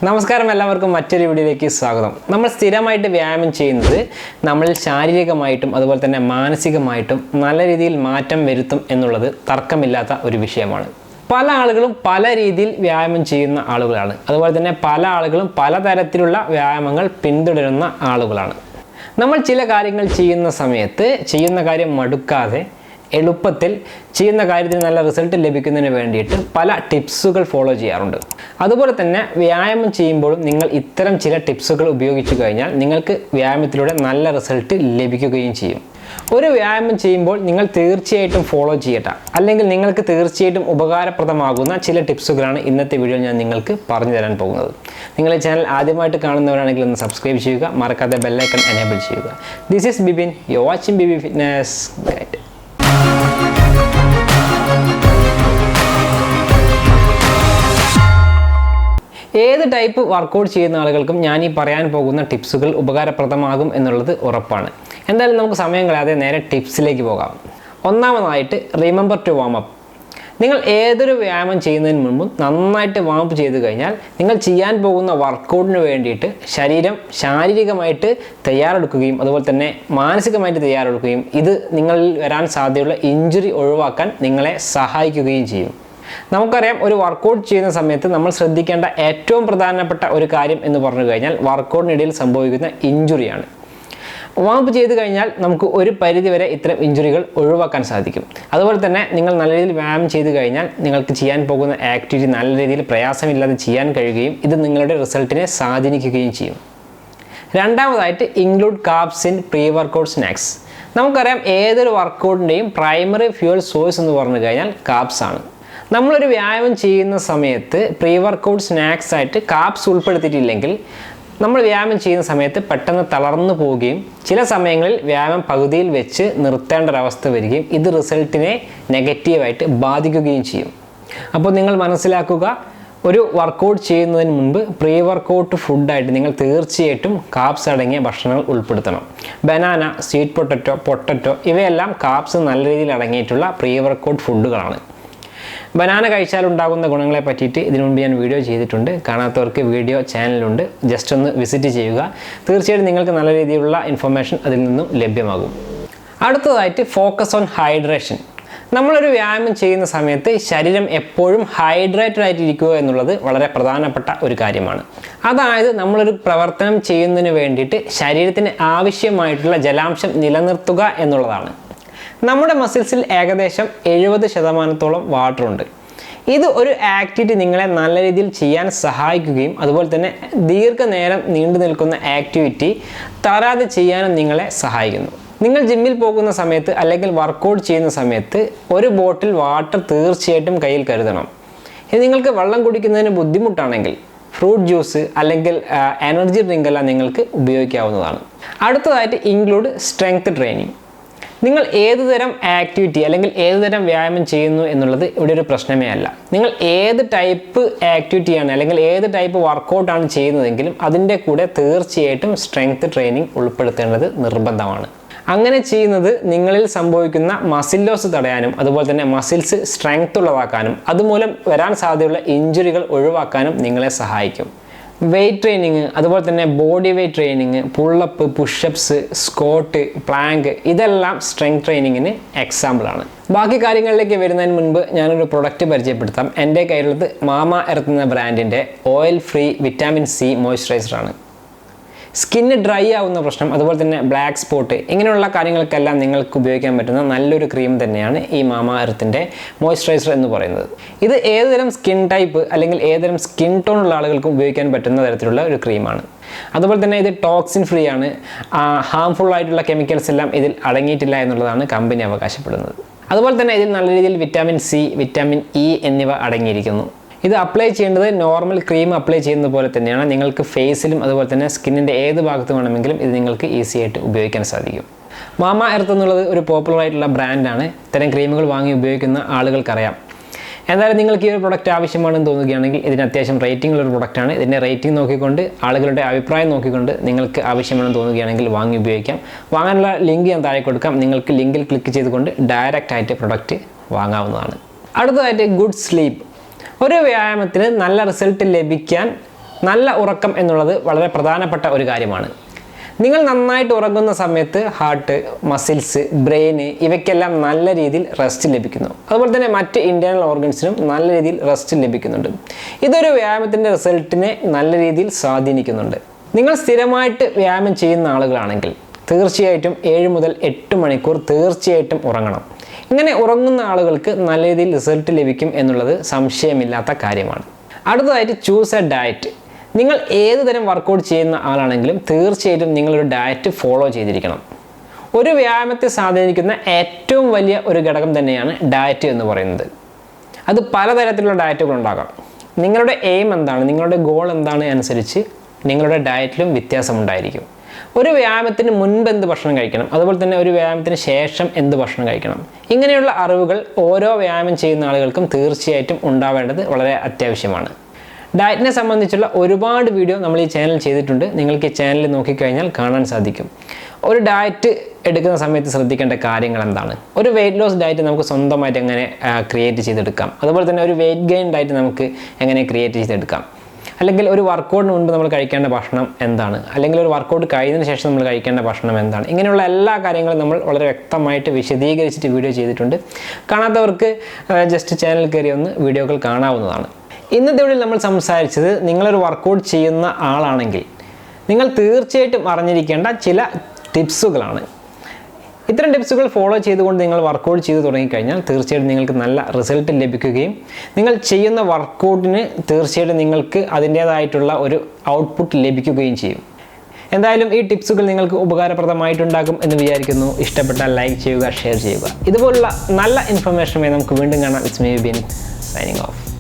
നമസ്കാരം എല്ലാവർക്കും മറ്റൊരു വീഡിയോയിലേക്ക് സ്വാഗതം. നമ്മൾ സ്ഥിരമായിട്ട് വ്യായാമം ചെയ്യുന്നത് നമ്മളിൽ ശാരീരികമായിട്ടും അതുപോലെ തന്നെ മാനസികമായിട്ടും നല്ല രീതിയിൽ മാറ്റം വരുത്തും എന്നുള്ളത് തർക്കമില്ലാത്ത ഒരു വിഷയമാണ്. പല ആളുകളും പല രീതിയിൽ വ്യായാമം ചെയ്യുന്ന ആളുകളാണ്. അതുപോലെ തന്നെ പല ആളുകളും പലതരത്തിലുള്ള വ്യായാമങ്ങൾ പിന്തുടരുന്ന ആളുകളാണ്. നമ്മൾ ചില കാര്യങ്ങൾ ചെയ്യുന്ന സമയത്ത് ചെയ്യുന്ന കാര്യം മടുക്കാതെ എളുപ്പത്തിൽ ചെയ്യുന്ന കാര്യത്തിന് നല്ല റിസൾട്ട് ലഭിക്കുന്നതിന് വേണ്ടിയിട്ട് പല ടിപ്സുകൾ ഫോളോ ചെയ്യാറുണ്ട്. അതുപോലെ തന്നെ വ്യായാമം ചെയ്യുമ്പോഴും നിങ്ങൾ ഇത്തരം ചില ടിപ്സുകൾ ഉപയോഗിച്ചു കഴിഞ്ഞാൽ നിങ്ങൾക്ക് വ്യായാമത്തിലൂടെ നല്ല റിസൾട്ട് ലഭിക്കുകയും ചെയ്യും. ഒരു വ്യായാമം ചെയ്യുമ്പോൾ നിങ്ങൾ തീർച്ചയായിട്ടും ഫോളോ ചെയ്യട്ടെ, അല്ലെങ്കിൽ നിങ്ങൾക്ക് തീർച്ചയായിട്ടും ഉപകാരപ്രദമാകുന്ന ചില ടിപ്സുകളാണ് ഇന്നത്തെ വീഡിയോയിൽ ഞാൻ നിങ്ങൾക്ക് പറഞ്ഞു തരാൻ പോകുന്നത്. നിങ്ങൾ ഈ ചാനൽ ആദ്യമായിട്ട് കാണുന്നവരാണെങ്കിൽ ഒന്ന് സബ്സ്ക്രൈബ് ചെയ്യുക, മറക്കാതെ ബെല്ലൈക്കൺ എനേബിൾ ചെയ്യുക. This is Bibin, you watching BB fitness guide. ഏത് ടൈപ്പ് വർക്കൗട്ട് ചെയ്യുന്ന ആളുകൾക്കും ഞാൻ ഈ പറയാൻ പോകുന്ന ടിപ്സുകൾ ഉപകാരപ്രദമാകും എന്നുള്ളത് ഉറപ്പാണ്. എന്തായാലും നമുക്ക് സമയം കളയാതെ നേരെ ടിപ്സിലേക്ക് പോകാം. ഒന്നാമതായിട്ട് റിമെമ്പർ ടു വാം അപ്പ്. നിങ്ങൾ ഏതൊരു വ്യായാമം ചെയ്യുന്നതിന് മുമ്പും നന്നായിട്ട് വാം അപ്പ് ചെയ്ത് കഴിഞ്ഞാൽ നിങ്ങൾ ചെയ്യാൻ പോകുന്ന വർക്കൗട്ടിന് വേണ്ടിയിട്ട് ശരീരം ശാരീരികമായിട്ട് തയ്യാറെടുക്കുകയും അതുപോലെ തന്നെ മാനസികമായിട്ട് തയ്യാറെടുക്കുകയും ഇത് നിങ്ങളിൽ വരാൻ സാധ്യതയുള്ള ഇഞ്ചുറി ഒഴിവാക്കാൻ നിങ്ങളെ സഹായിക്കുകയും ചെയ്യും. നമുക്കറിയാം, ഒരു വർക്കൗട്ട് ചെയ്യുന്ന സമയത്ത് നമ്മൾ ശ്രദ്ധിക്കേണ്ട ഏറ്റവും പ്രധാനപ്പെട്ട ഒരു കാര്യം എന്ന് പറഞ്ഞു കഴിഞ്ഞാൽ വർക്കൗട്ടിനിടയിൽ സംഭവിക്കുന്ന ഇഞ്ചുറിയാണ്. വാം അപ്പ് ചെയ്ത് കഴിഞ്ഞാൽ നമുക്ക് ഒരു പരിധിവരെ ഇത്തരം ഇഞ്ചുറികൾ ഒഴിവാക്കാൻ സാധിക്കും. അതുപോലെ തന്നെ നിങ്ങൾ നല്ല രീതിയിൽ വ്യായാമം ചെയ്ത് കഴിഞ്ഞാൽ നിങ്ങൾക്ക് ചെയ്യാൻ പോകുന്ന ആക്ടിവിറ്റി നല്ല രീതിയിൽ പ്രയാസമില്ലാതെ ചെയ്യാൻ കഴിയുകയും ഇത് നിങ്ങളുടെ റിസൾട്ടിനെ സ്വാധീനിക്കുകയും ചെയ്യും. രണ്ടാമതായിട്ട് include carbs in pre workout snacks. നമുക്കറിയാം, ഏതൊരു വർക്കൗട്ടിൻ്റെയും പ്രൈമറി ഫ്യൂവൽ സോഴ്സ് എന്ന് പറഞ്ഞു കഴിഞ്ഞാൽ കാർബ്സ് ആണ്. നമ്മളൊരു വ്യായാമം ചെയ്യുന്ന സമയത്ത് പ്രീ വർക്കൗട്ട് സ്നാക്സ് ആയിട്ട് കാർബ്സ് ഉൾപ്പെടുത്തിയിട്ടില്ലെങ്കിൽ നമ്മൾ വ്യായാമം ചെയ്യുന്ന സമയത്ത് പെട്ടെന്ന് തളർന്നു പോവുകയും ചില സമയങ്ങളിൽ വ്യായാമം പകുതിയിൽ വെച്ച് നിർത്തേണ്ട ഒരവസ്ഥ വരികയും ഇത് റിസൾട്ടിനെ നെഗറ്റീവായിട്ട് ബാധിക്കുകയും ചെയ്യും. അപ്പോൾ നിങ്ങൾ മനസ്സിലാക്കുക, ഒരു വർക്കൗട്ട് ചെയ്യുന്നതിന് മുൻപ് പ്രീ വർക്കൗട്ട് ഫുഡായിട്ട് നിങ്ങൾ തീർച്ചയായിട്ടും കാർബ്സ് അടങ്ങിയ ഭക്ഷണങ്ങൾ ഉൾപ്പെടുത്തണം. ബനാന, സ്വീറ്റ് പൊട്ടറ്റോ ഇവയെല്ലാം കാർബ്സ് നല്ല രീതിയിൽ അടങ്ങിയിട്ടുള്ള പ്രീ വർക്കൗട്ട് ഫുഡുകളാണ്. ബനാന കഴിച്ചാൽ ഉണ്ടാകുന്ന ഗുണങ്ങളെ പറ്റിയിട്ട് ഇതിനു മുമ്പ് ഞാൻ വീഡിയോ ചെയ്തിട്ടുണ്ട്. കാണാത്തവർക്ക് വീഡിയോ ചാനലുണ്ട്, ജസ്റ്റ് ഒന്ന് വിസിറ്റ് ചെയ്യുക. തീർച്ചയായിട്ടും നിങ്ങൾക്ക് നല്ല രീതിയിലുള്ള ഇൻഫർമേഷൻ അതിൽ നിന്നും ലഭ്യമാകും. അടുത്തതായിട്ട് ഫോക്കസ് ഓൺ ഹൈഡ്രേഷൻ. നമ്മളൊരു വ്യായാമം ചെയ്യുന്ന സമയത്ത് ശരീരം എപ്പോഴും ഹൈഡ്രേറ്റഡ് ആയിട്ടിരിക്കുക എന്നുള്ളത് വളരെ പ്രധാനപ്പെട്ട ഒരു കാര്യമാണ്. അതായത് നമ്മളൊരു പ്രവർത്തനം ചെയ്യുന്നതിന് വേണ്ടിയിട്ട് ശരീരത്തിന് ആവശ്യമായിട്ടുള്ള ജലാംശം നിലനിർത്തുക എന്നുള്ളതാണ്. നമ്മുടെ മസിൽസിൽ ഏകദേശം 70% വാട്ടർ ഉണ്ട്. ഇത് ഒരു ആക്ടിവിറ്റി നിങ്ങളെ നല്ല രീതിയിൽ ചെയ്യാൻ സഹായിക്കുകയും അതുപോലെ തന്നെ ദീർഘനേരം നീണ്ടു നിൽക്കുന്ന ആക്ടിവിറ്റി തളരാതെ ചെയ്യാനും നിങ്ങളെ സഹായിക്കുന്നു. നിങ്ങൾ ജിമ്മിൽ പോകുന്ന സമയത്ത് അല്ലെങ്കിൽ വർക്കൗട്ട് ചെയ്യുന്ന സമയത്ത് ഒരു ബോട്ടിൽ വാട്ടർ തീർച്ചയായിട്ടും കയ്യിൽ കരുതണം. ഇത് നിങ്ങൾക്ക് വെള്ളം കുടിക്കുന്നതിന് ബുദ്ധിമുട്ടാണെങ്കിൽ ഫ്രൂട്ട് ജ്യൂസ് അല്ലെങ്കിൽ എനർജി ഡ്രിങ്ക് എല്ലാം നിങ്ങൾക്ക് ഉപയോഗിക്കാവുന്നതാണ്. അടുത്തതായിട്ട് ഇൻക്ലൂഡ് സ്ട്രെങ്ത് ട്രെയിനിങ്. നിങ്ങൾ ഏതുതരം ആക്ടിവിറ്റി അല്ലെങ്കിൽ ഏതുതരം വ്യായാമം ചെയ്യുന്നു എന്നുള്ളത് ഇവിടെ ഒരു പ്രശ്നമേ അല്ല. നിങ്ങൾ ഏത് ടൈപ്പ് ആക്ടിവിറ്റിയാണ് അല്ലെങ്കിൽ ഏത് ടൈപ്പ് വർക്കൗട്ടാണ് ചെയ്യുന്നതെങ്കിലും അതിൻ്റെ കൂടെ തീർച്ചയായിട്ടും സ്ട്രെങ്ത് ട്രെയിനിങ് ഉൾപ്പെടുത്തേണ്ടത് നിർബന്ധമാണ്. അങ്ങനെ ചെയ്യുന്നത് നിങ്ങളിൽ സംഭവിക്കുന്ന മസിൽ ലോസ് തടയാനും അതുപോലെ തന്നെ മസിൽസ് സ്ട്രെങ്ത് ഉള്ളതാക്കാനും അതുമൂലം വരാൻ സാധ്യതയുള്ള ഇഞ്ചുറികൾ ഒഴിവാക്കാനും നിങ്ങളെ സഹായിക്കും. വെയ്റ്റ് ട്രെയിനിങ്, അതുപോലെ തന്നെ body weight training, pull up, push ups, squat, plank ഇതെല്ലാം സ്ട്രെങ്ത് ട്രെയിനിങ്ങിന് എക്സാമ്പിളാണ്. ബാക്കി കാര്യങ്ങളിലേക്ക് വരുന്നതിന് മുൻപ് ഞാനൊരു പ്രൊഡക്റ്റ് പരിചയപ്പെടുത്താം. എൻ്റെ കയ്യിലുള്ളത് മാമ എർത്ത് എന്ന ബ്രാൻഡിൻ്റെ ഓയിൽ ഫ്രീ വിറ്റാമിൻ സി മോയ്സ്ചറൈസറാണ്. സ്കിന്ന് ഡ്രൈ ആവുന്ന പ്രശ്നം, അതുപോലെ തന്നെ ബ്ലാക്ക് സ്പോട്ട് ഇങ്ങനെയുള്ള കാര്യങ്ങൾക്കെല്ലാം നിങ്ങൾക്ക് ഉപയോഗിക്കാൻ പറ്റുന്ന നല്ലൊരു ക്രീം തന്നെയാണ് ഈ മാമ എർത്തിൻ്റെ മോയ്സ്ചറൈസർ എന്ന് പറയുന്നത്. ഇത് ഏതുതരം സ്കിൻ ടൈപ്പ് അല്ലെങ്കിൽ ഏതുതരം സ്കിൻ ടോൺ ഉള്ള ആളുകൾക്ക് ഉപയോഗിക്കാൻ പറ്റുന്ന തരത്തിലുള്ള ഒരു ക്രീമാണ്. അതുപോലെ തന്നെ ഇത് ടോക്സിൻ ഫ്രീ ആണ്. ഹാംഫുൾ ആയിട്ടുള്ള കെമിക്കൽസ് എല്ലാം ഇതിൽ അടങ്ങിയിട്ടില്ല എന്നുള്ളതാണ് കമ്പനി അവകാശപ്പെടുന്നത്. അതുപോലെ തന്നെ ഇതിൽ നല്ല രീതിയിൽ വിറ്റാമിൻ സി, വിറ്റാമിൻ ഇ എന്നിവ അടങ്ങിയിരിക്കുന്നു. ഇത് അപ്ലൈ ചെയ്യേണ്ടത് നോർമൽ ക്രീം അപ്ലൈ ചെയ്യുന്നത് പോലെ തന്നെയാണ്. നിങ്ങൾക്ക് ഫേസിലും അതുപോലെ തന്നെ സ്കിന്നിൻ്റെ ഏത് ഭാഗത്ത് വേണമെങ്കിലും ഇത് നിങ്ങൾക്ക് ഈസി ആയിട്ട് ഉപയോഗിക്കാൻ സാധിക്കും. മാമ എർത്ത് എന്നുള്ളത് ഒരു പോപ്പുലർ ആയിട്ടുള്ള ബ്രാൻഡാണ്. ഇത്തരം ക്രീമുകൾ വാങ്ങി ഉപയോഗിക്കുന്ന ആളുകൾക്കറിയാം. എന്തായാലും നിങ്ങൾക്ക് ഈ ഒരു പ്രൊഡക്റ്റ് ആവശ്യമാണെന്ന് തോന്നുകയാണെങ്കിൽ ഇതിന് അത്യാവശ്യം റേറ്റിംഗ് ഉള്ള ഒരു പ്രൊഡക്റ്റാണ്. ഇതിൻ്റെ റേറ്റിംഗ് നോക്കിക്കൊണ്ട് ആളുകളുടെ അഭിപ്രായം നോക്കിക്കൊണ്ട് നിങ്ങൾക്ക് ആവശ്യമാണെന്ന് തോന്നുകയാണെങ്കിൽ വാങ്ങി ഉപയോഗിക്കാം. വാങ്ങാനുള്ള ലിങ്ക് ഞാൻ താഴെ കൊടുക്കാം. നിങ്ങൾക്ക് ലിങ്കിൽ ക്ലിക്ക് ചെയ്തുകൊണ്ട് ഡയറക്റ്റ് ആയിട്ട് പ്രൊഡക്റ്റ് വാങ്ങാവുന്നതാണ്. അടുത്തതായിട്ട് ഗുഡ് സ്ലീപ്പ്. ഒരു വ്യായാമത്തിന് നല്ല റിസൾട്ട് ലഭിക്കാൻ നല്ല ഉറക്കം എന്നുള്ളത് വളരെ പ്രധാനപ്പെട്ട ഒരു കാര്യമാണ്. നിങ്ങൾ നന്നായിട്ട് ഉറങ്ങുന്ന സമയത്ത് ഹാർട്ട്, മസിൽസ്, ബ്രെയിന് ഇവയ്ക്കെല്ലാം നല്ല രീതിയിൽ റെസ്റ്റ് ലഭിക്കുന്നു. അതുപോലെ തന്നെ മറ്റ് ഇൻറ്റേർണൽ ഓർഗൻസിനും നല്ല രീതിയിൽ റെസ്റ്റ് ലഭിക്കുന്നുണ്ട്. ഇതൊരു വ്യായാമത്തിൻ്റെ റിസൾട്ടിനെ നല്ല രീതിയിൽ സ്വാധീനിക്കുന്നുണ്ട്. നിങ്ങൾ സ്ഥിരമായിട്ട് വ്യായാമം ചെയ്യുന്ന ആളുകളാണെങ്കിൽ തീർച്ചയായിട്ടും 7 മുതൽ 8 മണിക്കൂർ തീർച്ചയായിട്ടും ഉറങ്ങണം. ഇങ്ങനെ ഉറങ്ങുന്ന ആളുകൾക്ക് നല്ല രീതിയിൽ റിസൾട്ട് ലഭിക്കും എന്നുള്ളത് സംശയമില്ലാത്ത കാര്യമാണ്. അടുത്തതായിട്ട് ചൂസ് എ ഡയറ്റ്. നിങ്ങൾ ഏത് തരം വർക്കൗട്ട് ചെയ്യുന്ന ആളാണെങ്കിലും തീർച്ചയായിട്ടും നിങ്ങളൊരു ഡയറ്റ് ഫോളോ ചെയ്തിരിക്കണം. ഒരു വ്യായാമത്തെ സ്വാധീനിക്കുന്ന ഏറ്റവും വലിയ ഒരു ഘടകം തന്നെയാണ് ഡയറ്റ് എന്ന് പറയുന്നത്. അത് പലതരത്തിലുള്ള ഡയറ്റുകൾ ഉണ്ടാകാം. നിങ്ങളുടെ എയിം എന്താണ്, നിങ്ങളുടെ ഗോൾ എന്താണ് അനുസരിച്ച് നിങ്ങളുടെ ഡയറ്റിലും വ്യത്യാസമുണ്ടായിരിക്കും. ഒരു വ്യായാമത്തിന് മുൻപ് എന്ത് ഭക്ഷണം കഴിക്കണം, അതുപോലെ തന്നെ ഒരു വ്യായാമത്തിന് ശേഷം എന്ത് ഭക്ഷണം കഴിക്കണം, ഇങ്ങനെയുള്ള അറിവുകൾ ഓരോ വ്യായാമം ചെയ്യുന്ന ആളുകൾക്കും തീർച്ചയായിട്ടും ഉണ്ടാവേണ്ടത് വളരെ അത്യാവശ്യമാണ്. ഡയറ്റിനെ സംബന്ധിച്ചുള്ള ഒരുപാട് വീഡിയോ നമ്മൾ ഈ ചാനൽ ചെയ്തിട്ടുണ്ട്. നിങ്ങൾക്ക് ഈ ചാനൽ നോക്കിക്കഴിഞ്ഞാൽ കാണാൻ സാധിക്കും. ഒരു ഡയറ്റ് എടുക്കുന്ന സമയത്ത് ശ്രദ്ധിക്കേണ്ട കാര്യങ്ങൾ എന്താണ്, ഒരു വെയിറ്റ് ലോസ് ഡയറ്റ് നമുക്ക് സ്വന്തമായിട്ട് എങ്ങനെ ക്രിയേറ്റ് ചെയ്തെടുക്കാം, അതുപോലെ തന്നെ ഒരു വെയിറ്റ് ഗെയിൻ ഡയറ്റ് നമുക്ക് എങ്ങനെ ക്രിയേറ്റ് ചെയ്തെടുക്കാം, അല്ലെങ്കിൽ ഒരു വർക്കൗട്ടിന് മുൻപ് നമ്മൾ കഴിക്കേണ്ട ഭക്ഷണം എന്താണ്, അല്ലെങ്കിൽ ഒരു വർക്കൗട്ട് കഴിഞ്ഞതിന് ശേഷം നമ്മൾ കഴിക്കേണ്ട ഭക്ഷണം എന്താണ്, ഇങ്ങനെയുള്ള എല്ലാ കാര്യങ്ങളും നമ്മൾ വളരെ വ്യക്തമായിട്ട് വിശദീകരിച്ചിട്ട് വീഡിയോ ചെയ്തിട്ടുണ്ട്. കാണാത്തവർക്ക് ജസ്റ്റ് ചാനൽ കയറി ഒന്ന് വീഡിയോകൾ കാണാവുന്നതാണ്. ഇന്നത്തെ വീഡിയോയിൽ നമ്മൾ സംസാരിച്ചത് നിങ്ങളൊരു വർക്കൗട്ട് ചെയ്യുന്ന ആളാണെങ്കിൽ നിങ്ങൾ തീർച്ചയായിട്ടും അറിഞ്ഞിരിക്കേണ്ട ചില ടിപ്സുകളാണ്. ഇത്തരം ടിപ്സുകൾ ഫോളോ ചെയ്തുകൊണ്ട് നിങ്ങൾ വർക്കൗട്ട് ചെയ്ത് തുടങ്ങിക്കഴിഞ്ഞാൽ തീർച്ചയായിട്ടും നിങ്ങൾക്ക് നല്ല റിസൾട്ട് ലഭിക്കുകയും നിങ്ങൾ ചെയ്യുന്ന വർക്കൗട്ടിന് തീർച്ചയായിട്ടും നിങ്ങൾക്ക് അതിൻ്റേതായിട്ടുള്ള ഒരു ഔട്ട്പുട്ട് ലഭിക്കുകയും ചെയ്യും. എന്തായാലും ഈ ടിപ്സുകൾ നിങ്ങൾക്ക് ഉപകാരപ്രദമായിട്ടുണ്ടാകും എന്ന് വിചാരിക്കുന്നു. ഇഷ്ടപ്പെട്ടാൽ ലൈക്ക് ചെയ്യുക, ഷെയർ ചെയ്യുക. ഇതുപോലുള്ള നല്ല ഇൻഫർമേഷനുമായി നമുക്ക് വീണ്ടും കാണാം. It's me bin signing off.